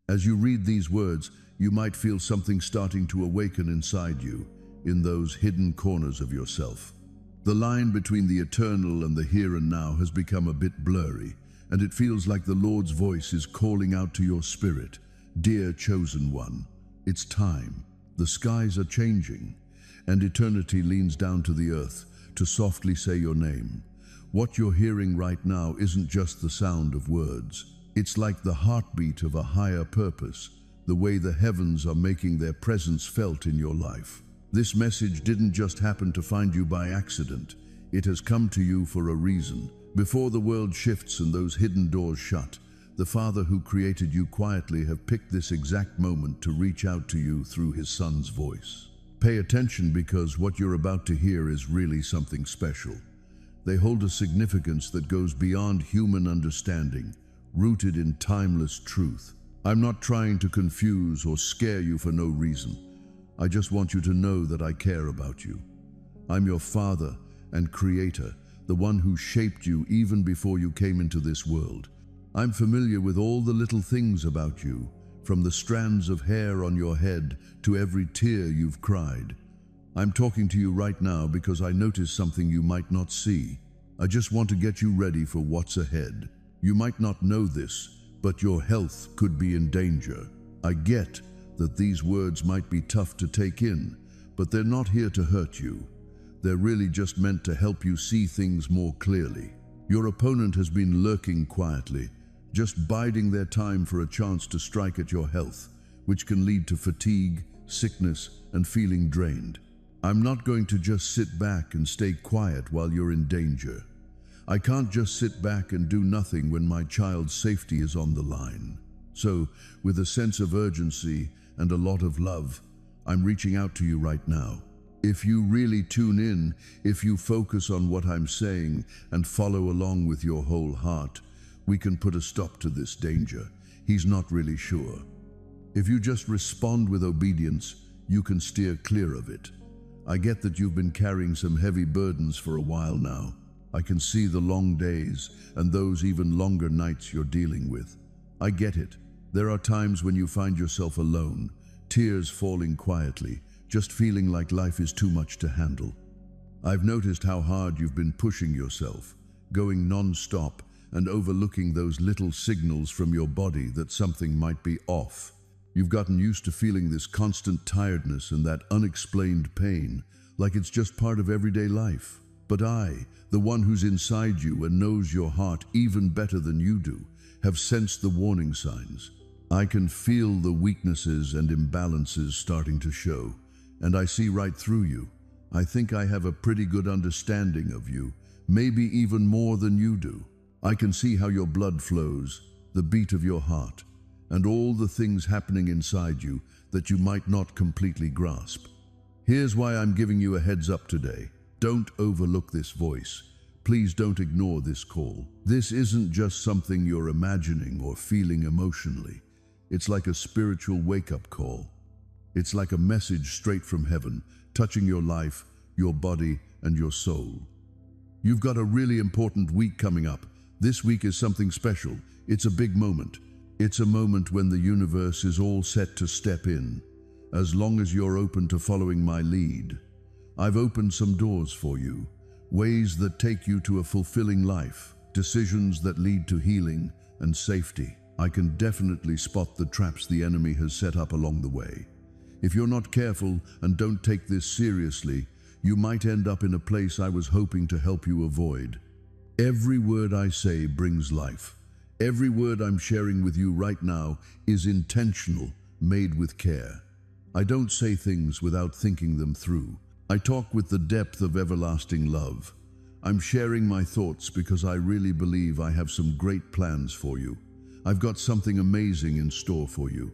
As you read these words, you might feel something starting to awaken inside you, in those hidden corners of yourself. The line between the eternal and the here and now has become a bit blurry, and it feels like the Lord's voice is calling out to your spirit, "Dear chosen one, it's time. The skies are changing, and eternity leans down to the earth to softly say your name." What you're hearing right now isn't just the sound of words. It's like the heartbeat of a higher purpose, the way the heavens are making their presence felt in your life. This message didn't just happen to find you by accident. It has come to you for a reason. Before the world shifts and those hidden doors shut, the Father who created you quietly have picked this exact moment to reach out to you through His Son's voice. Pay attention, because what you're about to hear is really something special. They hold a significance that goes beyond human understanding, rooted in timeless truth. I'm not trying to confuse or scare you for no reason. I just want you to know that I care about you. I'm your Father and Creator, the one who shaped you even before you came into this world. I'm familiar with all the little things about you, from the strands of hair on your head to every tear you've cried. I'm talking to you right now because I noticed something you might not see. I just want to get you ready for what's ahead. You might not know this, but your health could be in danger. I get that these words might be tough to take in, but they're not here to hurt you. They're really just meant to help you see things more clearly. Your opponent has been lurking quietly, just biding their time for a chance to strike at your health, which can lead to fatigue, sickness, and feeling drained. I'm not going to just sit back and stay quiet while you're in danger. I can't just sit back and do nothing when my child's safety is on the line. So, with a sense of urgency and a lot of love, I'm reaching out to you right now. If you really tune in, if you focus on what I'm saying and follow along with your whole heart, we can put a stop to this danger. He's not really sure. If you just respond with obedience, you can steer clear of it. I get that you've been carrying some heavy burdens for a while now. I can see the long days and those even longer nights you're dealing with. I get it. There are times when you find yourself alone, tears falling quietly, just feeling like life is too much to handle. I've noticed how hard you've been pushing yourself, going non-stop and overlooking those little signals from your body that something might be off. You've gotten used to feeling this constant tiredness and that unexplained pain, like it's just part of everyday life. But I, the one who's inside you and knows your heart even better than you do, have sensed the warning signs. I can feel the weaknesses and imbalances starting to show, and I see right through you. I think I have a pretty good understanding of you, maybe even more than you do. I can see how your blood flows, the beat of your heart, and all the things happening inside you that you might not completely grasp. Here's why I'm giving you a heads up today. Don't overlook this voice. Please don't ignore this call. This isn't just something you're imagining or feeling emotionally. It's like a spiritual wake-up call. It's like a message straight from heaven, touching your life, your body, and your soul. You've got a really important week coming up. This week is something special. It's a big moment. It's a moment when the universe is all set to step in, as long as you're open to following my lead. I've opened some doors for you, ways that take you to a fulfilling life, decisions that lead to healing and safety. I can definitely spot the traps the enemy has set up along the way. If you're not careful and don't take this seriously, you might end up in a place I was hoping to help you avoid. Every word I say brings life. Every word I'm sharing with you right now is intentional, made with care. I don't say things without thinking them through. I talk with the depth of everlasting love. I'm sharing my thoughts because I really believe I have some great plans for you. I've got something amazing in store for you.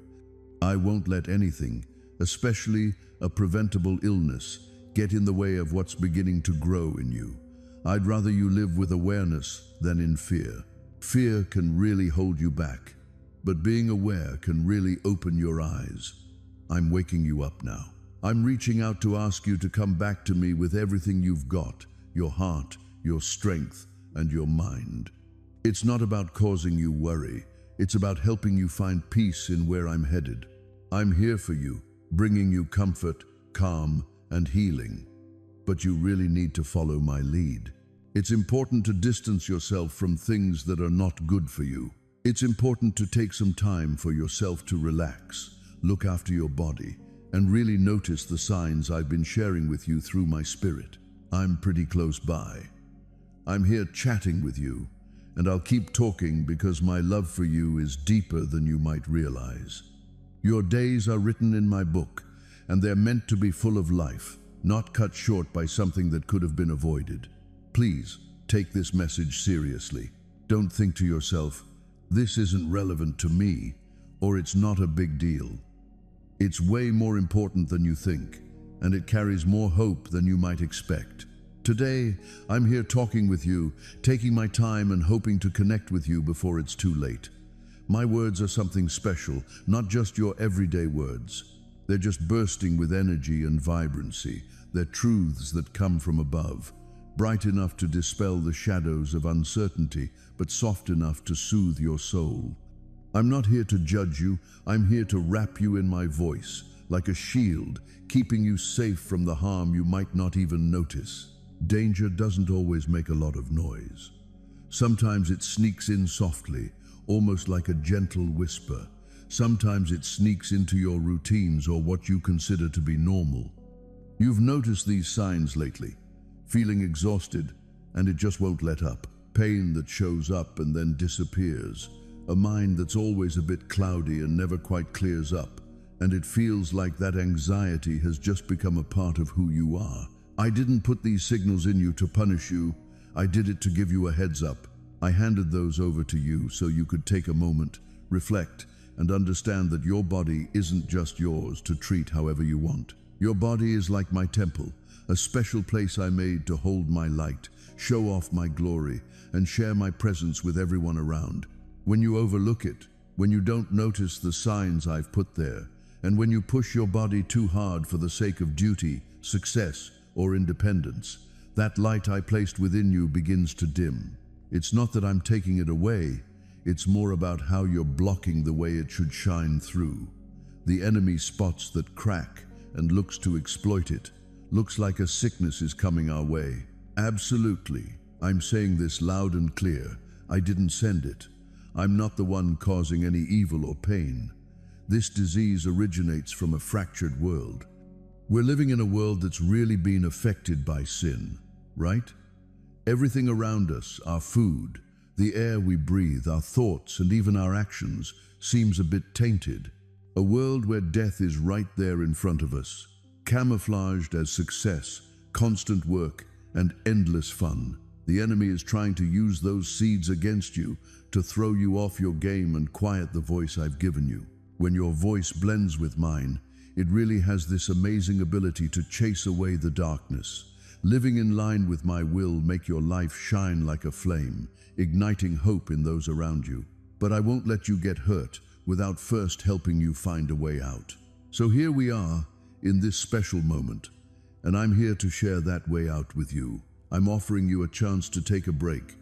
I won't let anything, especially a preventable illness, get in the way of what's beginning to grow in you. I'd rather you live with awareness than in fear. Fear can really hold you back, but being aware can really open your eyes. I'm waking you up now. I'm reaching out to ask you to come back to me with everything you've got, your heart, your strength, and your mind. It's not about causing you worry. It's about helping you find peace in where I'm headed. I'm here for you, bringing you comfort, calm, and healing. But you really need to follow my lead. It's important to distance yourself from things that are not good for you. It's important to take some time for yourself to relax, look after your body, and really notice the signs I've been sharing with you through my spirit. I'm pretty close by. I'm here chatting with you, and I'll keep talking because my love for you is deeper than you might realize. Your days are written in my book, and they're meant to be full of life, not cut short by something that could have been avoided. Please, take this message seriously. Don't think to yourself, this isn't relevant to me, or it's not a big deal. It's way more important than you think, and it carries more hope than you might expect. Today, I'm here talking with you, taking my time and hoping to connect with you before it's too late. My words are something special, not just your everyday words. They're just bursting with energy and vibrancy. They're truths that come from above, bright enough to dispel the shadows of uncertainty, but soft enough to soothe your soul. I'm not here to judge you. I'm here to wrap you in my voice, like a shield, keeping you safe from the harm you might not even notice. Danger doesn't always make a lot of noise. Sometimes it sneaks in softly, almost like a gentle whisper. Sometimes it sneaks into your routines or what you consider to be normal. You've noticed these signs lately, feeling exhausted, and it just won't let up. Pain that shows up and then disappears. A mind that's always a bit cloudy and never quite clears up. And it feels like that anxiety has just become a part of who you are. I didn't put these signals in you to punish you. I did it to give you a heads up. I handed those over to you so you could take a moment, reflect, and understand that your body isn't just yours to treat however you want. Your body is like my temple, a special place I made to hold my light, show off my glory, and share my presence with everyone around. When you overlook it, when you don't notice the signs I've put there, and when you push your body too hard for the sake of duty, success, or independence, that light I placed within you begins to dim. It's not that I'm taking it away, it's more about how you're blocking the way it should shine through. The enemy spots that crack and looks to exploit it. Looks like a sickness is coming our way. Absolutely. I'm saying this loud and clear. I didn't send it. I'm not the one causing any evil or pain. This disease originates from a fractured world. We're living in a world that's really been affected by sin, right? Everything around us, our food, the air we breathe, our thoughts, and even our actions, seems a bit tainted. A world where death is right there in front of us, camouflaged as success, constant work, and endless fun. The enemy is trying to use those seeds against you to throw you off your game and quiet the voice I've given you. When your voice blends with mine, it really has this amazing ability to chase away the darkness. Living in line with my will make your life shine like a flame, igniting hope in those around you. But I won't let you get hurt without first helping you find a way out. So here we are in this special moment, and I'm here to share that way out with you. I'm offering you a chance to take a break,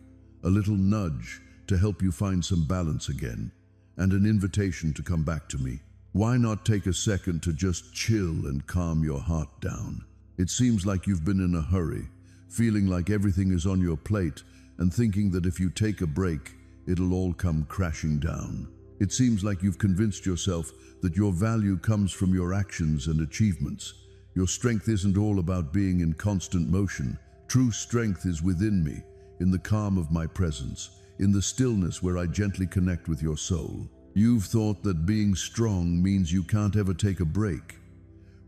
a little nudge to help you find some balance again, and an invitation to come back to me. Why not take a second to just chill and calm your heart down? It seems like you've been in a hurry, feeling like everything is on your plate and thinking that if you take a break, it'll all come crashing down. It seems like you've convinced yourself that your value comes from your actions and achievements. Your strength isn't all about being in constant motion. True strength is within me, in the calm of my presence, in the stillness where I gently connect with your soul. You've thought that being strong means you can't ever take a break.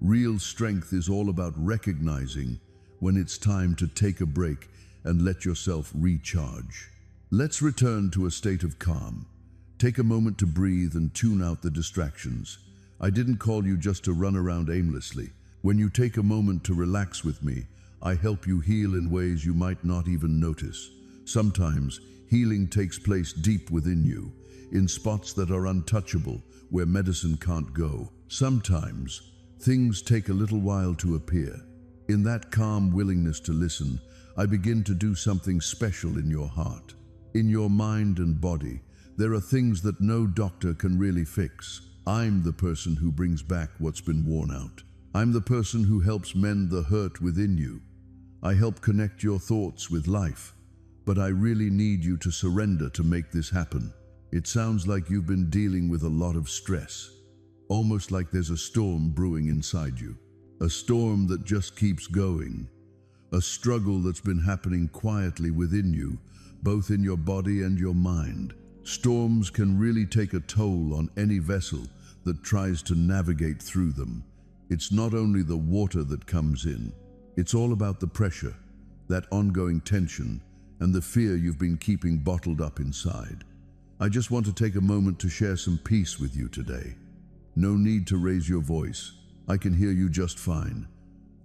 Real strength is all about recognizing when it's time to take a break and let yourself recharge. Let's return to a state of calm. Take a moment to breathe and tune out the distractions. I didn't call you just to run around aimlessly. When you take a moment to relax with me, I help you heal in ways you might not even notice. Sometimes healing takes place deep within you, in spots that are untouchable, where medicine can't go. Sometimes things take a little while to appear. In that calm willingness to listen, I begin to do something special in your heart. In your mind and body, There are things that no doctor can really fix. I'm the person who brings back what's been worn out. I'm the person who helps mend the hurt within you. I help connect your thoughts with life. But I really need you to surrender to make this happen. It sounds like you've been dealing with a lot of stress. Almost like there's a storm brewing inside you. A storm that just keeps going. A struggle that's been happening quietly within you, both in your body and your mind. Storms can really take a toll on any vessel that tries to navigate through them. It's not only the water that comes in. It's all about the pressure, that ongoing tension, and the fear you've been keeping bottled up inside. I just want to take a moment to share some peace with you today. No need to raise your voice. I can hear you just fine.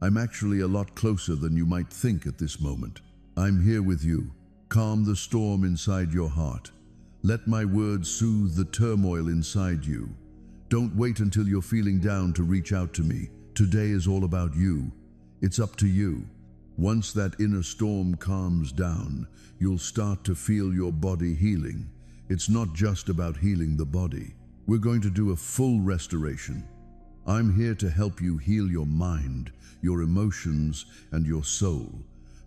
I'm actually a lot closer than you might think at this moment. I'm here with you. Calm the storm inside your heart. Let my words soothe the turmoil inside you. Don't wait until you're feeling down to reach out to me. Today is all about you. It's up to you. Once that inner storm calms down, you'll start to feel your body healing. It's not just about healing the body. We're going to do a full restoration. I'm here to help you heal your mind, your emotions, and your soul.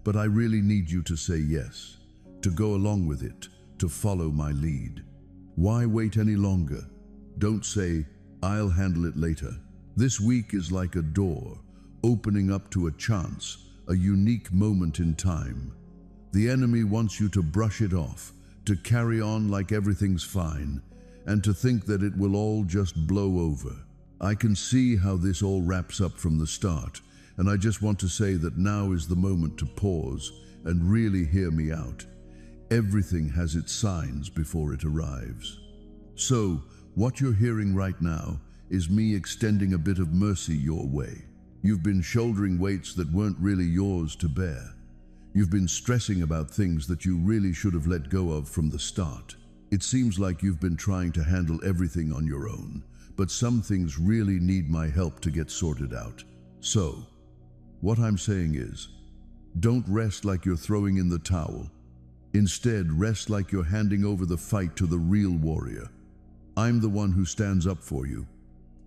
But I really need you to say yes, to go along with it, to follow my lead. Why wait any longer? Don't say, "I'll handle it later." This week is like a door, opening up to a chance, a unique moment in time. The enemy wants you to brush it off, to carry on like everything's fine, and to think that it will all just blow over. I can see how this all wraps up from the start, and I just want to say that now is the moment to pause and really hear me out. Everything has its signs before it arrives. So, what you're hearing right now is me extending a bit of mercy your way. You've been shouldering weights that weren't really yours to bear. You've been stressing about things that you really should have let go of from the start. It seems like you've been trying to handle everything on your own, but some things really need my help to get sorted out. So, what I'm saying is, don't rest like you're throwing in the towel. Instead, rest like you're handing over the fight to the real warrior. I'm the one who stands up for you.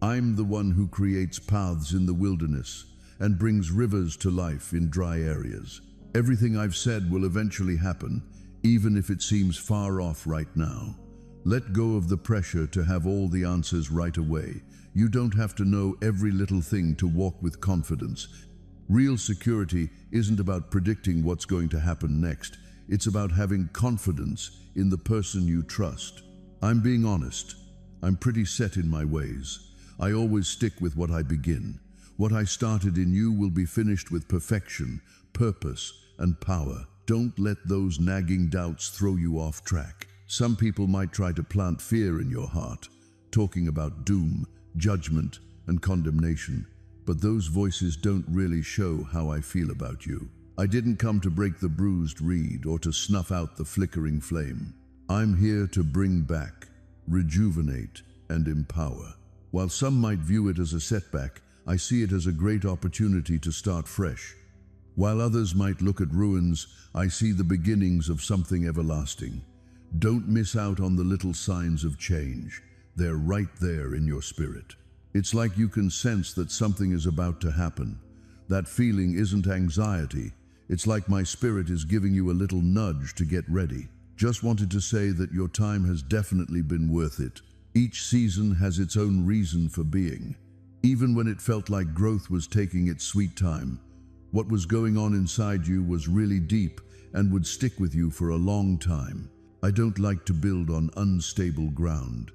I'm the one who creates paths in the wilderness and brings rivers to life in dry areas. Everything I've said will eventually happen, even if it seems far off right now. Let go of the pressure to have all the answers right away. You don't have to know every little thing to walk with confidence. Real security isn't about predicting what's going to happen next. It's about having confidence in the person you trust. I'm being honest. I'm pretty set in my ways. I always stick with what I begin. What I started in you will be finished with perfection, purpose, and power. Don't let those nagging doubts throw you off track. Some people might try to plant fear in your heart, talking about doom, judgment, and condemnation. But those voices don't really show how I feel about you. I didn't come to break the bruised reed or to snuff out the flickering flame. I'm here to bring back, rejuvenate, and empower. While some might view it as a setback, I see it as a great opportunity to start fresh. While others might look at ruins, I see the beginnings of something everlasting. Don't miss out on the little signs of change. They're right there in your spirit. It's like you can sense that something is about to happen. That feeling isn't anxiety. It's like my spirit is giving you a little nudge to get ready. Just wanted to say that your time has definitely been worth it. Each season has its own reason for being. Even when it felt like growth was taking its sweet time, what was going on inside you was really deep and would stick with you for a long time. I don't like to build on unstable ground.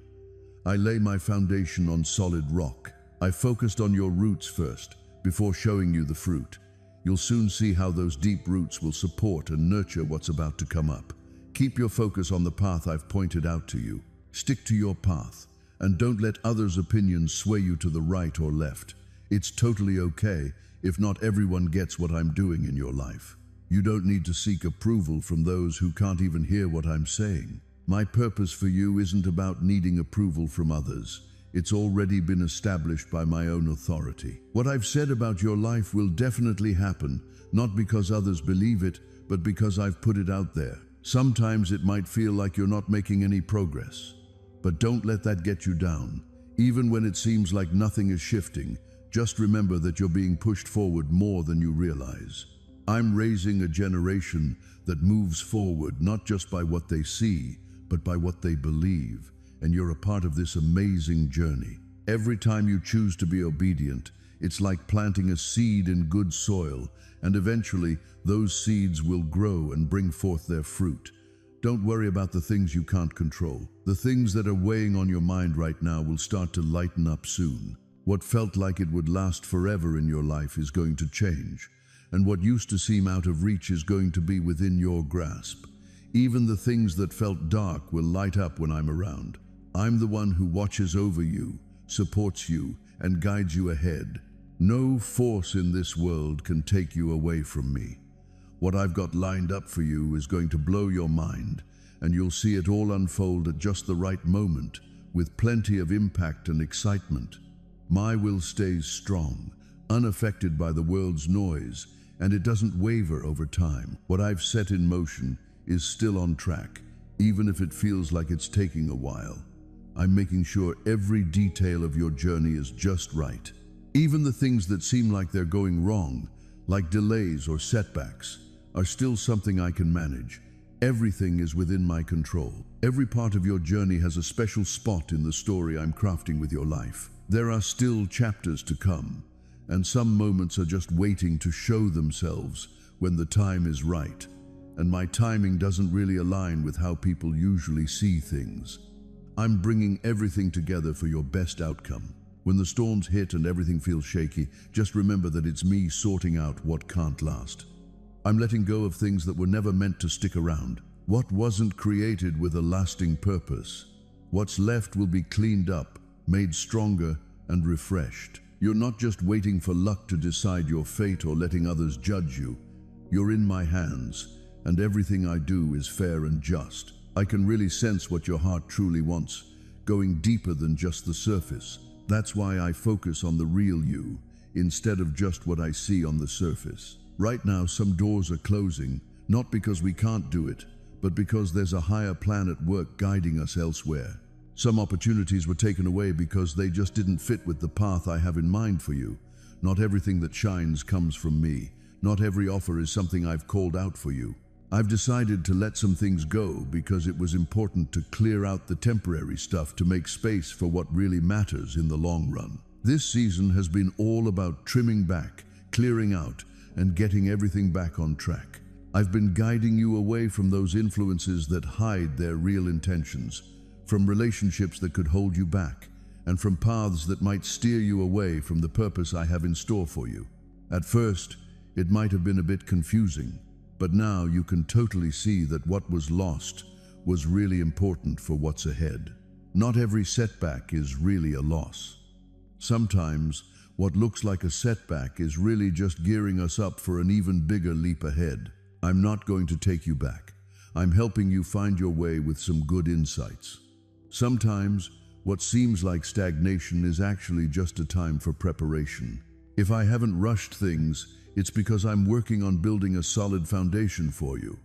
I lay my foundation on solid rock. I focused on your roots first, before showing you the fruit. You'll soon see how those deep roots will support and nurture what's about to come up. Keep your focus on the path I've pointed out to you. Stick to your path, and don't let others' opinions sway you to the right or left. It's totally okay if not everyone gets what I'm doing in your life. You don't need to seek approval from those who can't even hear what I'm saying. My purpose for you isn't about needing approval from others. It's already been established by my own authority. What I've said about your life will definitely happen, not because others believe it, but because I've put it out there. Sometimes it might feel like you're not making any progress, but don't let that get you down. Even when it seems like nothing is shifting, just remember that you're being pushed forward more than you realize. I'm raising a generation that moves forward not just by what they see, but by what they believe, and you're a part of this amazing journey. Every time you choose to be obedient, it's like planting a seed in good soil, and eventually those seeds will grow and bring forth their fruit. Don't worry about the things you can't control. The things that are weighing on your mind right now will start to lighten up soon. What felt like it would last forever in your life is going to change, and what used to seem out of reach is going to be within your grasp. Even the things that felt dark will light up when I'm around. I'm the one who watches over you, supports you, and guides you ahead. No force in this world can take you away from me. What I've got lined up for you is going to blow your mind, and you'll see it all unfold at just the right moment, with plenty of impact and excitement. My will stays strong, unaffected by the world's noise, and it doesn't waver over time. What I've set in motion is still on track, even if it feels like it's taking a while. I'm making sure every detail of your journey is just right. Even the things that seem like they're going wrong, like delays or setbacks, are still something I can manage. Everything is within my control. Every part of your journey has a special spot in the story I'm crafting with your life. There are still chapters to come, and some moments are just waiting to show themselves when the time is right. And my timing doesn't really align with how people usually see things. I'm bringing everything together for your best outcome. When the storms hit and everything feels shaky, just remember that it's me sorting out what can't last. I'm letting go of things that were never meant to stick around. What wasn't created with a lasting purpose. What's left will be cleaned up, made stronger, and refreshed. You're not just waiting for luck to decide your fate or letting others judge you. You're in my hands, and everything I do is fair and just. I can really sense what your heart truly wants, going deeper than just the surface. That's why I focus on the real you, instead of just what I see on the surface. Right now, some doors are closing, not because we can't do it, but because there's a higher plan at work guiding us elsewhere. Some opportunities were taken away because they just didn't fit with the path I have in mind for you. Not everything that shines comes from me. Not every offer is something I've called out for you. I've decided to let some things go because it was important to clear out the temporary stuff to make space for what really matters in the long run. This season has been all about trimming back, clearing out, and getting everything back on track. I've been guiding you away from those influences that hide their real intentions, from relationships that could hold you back, and from paths that might steer you away from the purpose I have in store for you. At first, it might have been a bit confusing, but now you can totally see that what was lost was really important for what's ahead. Not every setback is really a loss. Sometimes, what looks like a setback is really just gearing us up for an even bigger leap ahead. I'm not going to take you back. I'm helping you find your way with some good insights. Sometimes, what seems like stagnation is actually just a time for preparation. If I haven't rushed things, it's because I'm working on building a solid foundation for you.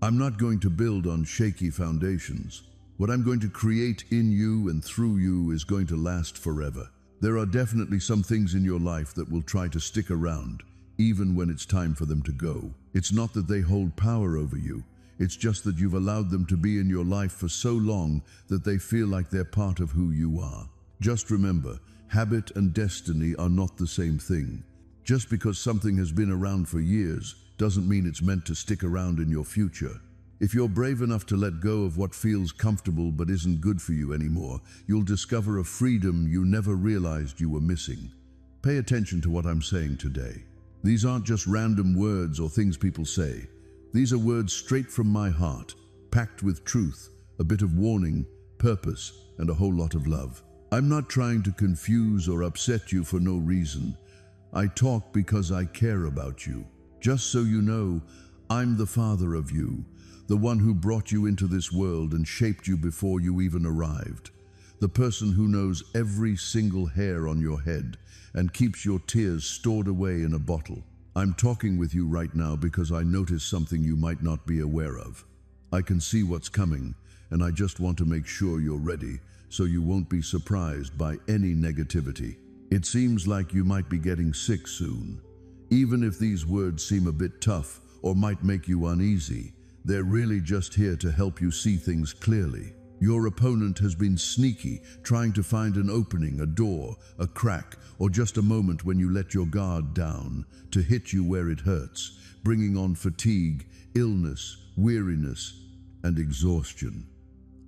I'm not going to build on shaky foundations. What I'm going to create in you and through you is going to last forever. There are definitely some things in your life that will try to stick around, even when it's time for them to go. It's not that they hold power over you. It's just that you've allowed them to be in your life for so long that they feel like they're part of who you are. Just remember, habit and destiny are not the same thing. Just because something has been around for years doesn't mean it's meant to stick around in your future. If you're brave enough to let go of what feels comfortable but isn't good for you anymore, you'll discover a freedom you never realized you were missing. Pay attention to what I'm saying today. These aren't just random words or things people say. These are words straight from my heart, packed with truth, a bit of warning, purpose, and a whole lot of love. I'm not trying to confuse or upset you for no reason. I talk because I care about you. Just so you know, I'm the father of you, the one who brought you into this world and shaped you before you even arrived. The person who knows every single hair on your head and keeps your tears stored away in a bottle. I'm talking with you right now because I noticed something you might not be aware of. I can see what's coming, and I just want to make sure you're ready so you won't be surprised by any negativity. It seems like you might be getting sick soon. Even if these words seem a bit tough or might make you uneasy, they're really just here to help you see things clearly. Your opponent has been sneaky, trying to find an opening, a door, a crack, or just a moment when you let your guard down to hit you where it hurts, bringing on fatigue, illness, weariness, and exhaustion.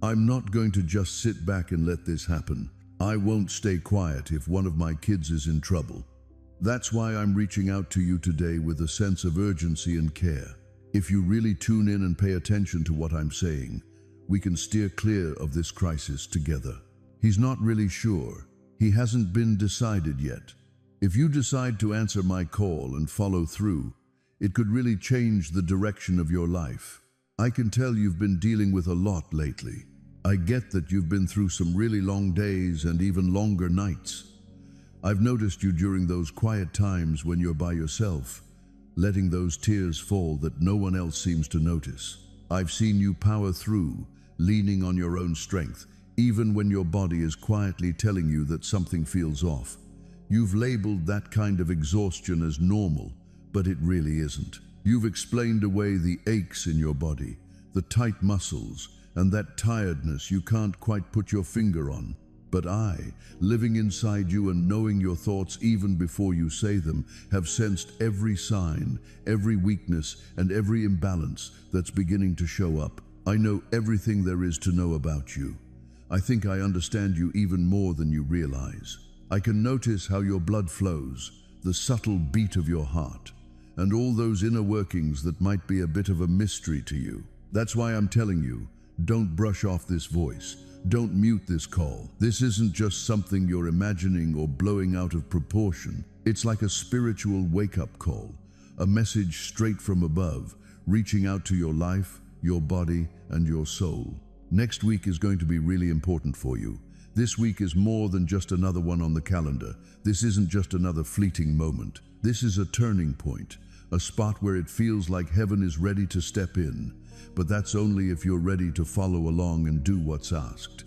I'm not going to just sit back and let this happen. I won't stay quiet if one of my kids is in trouble. That's why I'm reaching out to you today with a sense of urgency and care. If you really tune in and pay attention to what I'm saying, we can steer clear of this crisis together. He's not really sure. He hasn't been decided yet. If you decide to answer my call and follow through, it could really change the direction of your life. I can tell you've been dealing with a lot lately. I get that you've been through some really long days and even longer nights. I've noticed you during those quiet times when you're by yourself, letting those tears fall that no one else seems to notice. I've seen you power through, leaning on your own strength, even when your body is quietly telling you that something feels off. You've labeled that kind of exhaustion as normal, but it really isn't. You've explained away the aches in your body, the tight muscles, and that tiredness you can't quite put your finger on. But I, living inside you and knowing your thoughts even before you say them, have sensed every sign, every weakness, and every imbalance that's beginning to show up. I know everything there is to know about you. I think I understand you even more than you realize. I can notice how your blood flows, the subtle beat of your heart, and all those inner workings that might be a bit of a mystery to you. That's why I'm telling you, don't brush off this voice. Don't mute this call. This isn't just something you're imagining or blowing out of proportion. It's like a spiritual wake-up call, a message straight from above, reaching out to your life, your body, and your soul. Next week is going to be really important for you. This week is more than just another one on the calendar. This isn't just another fleeting moment. This is a turning point, a spot where it feels like heaven is ready to step in. But that's only if you're ready to follow along and do what's asked.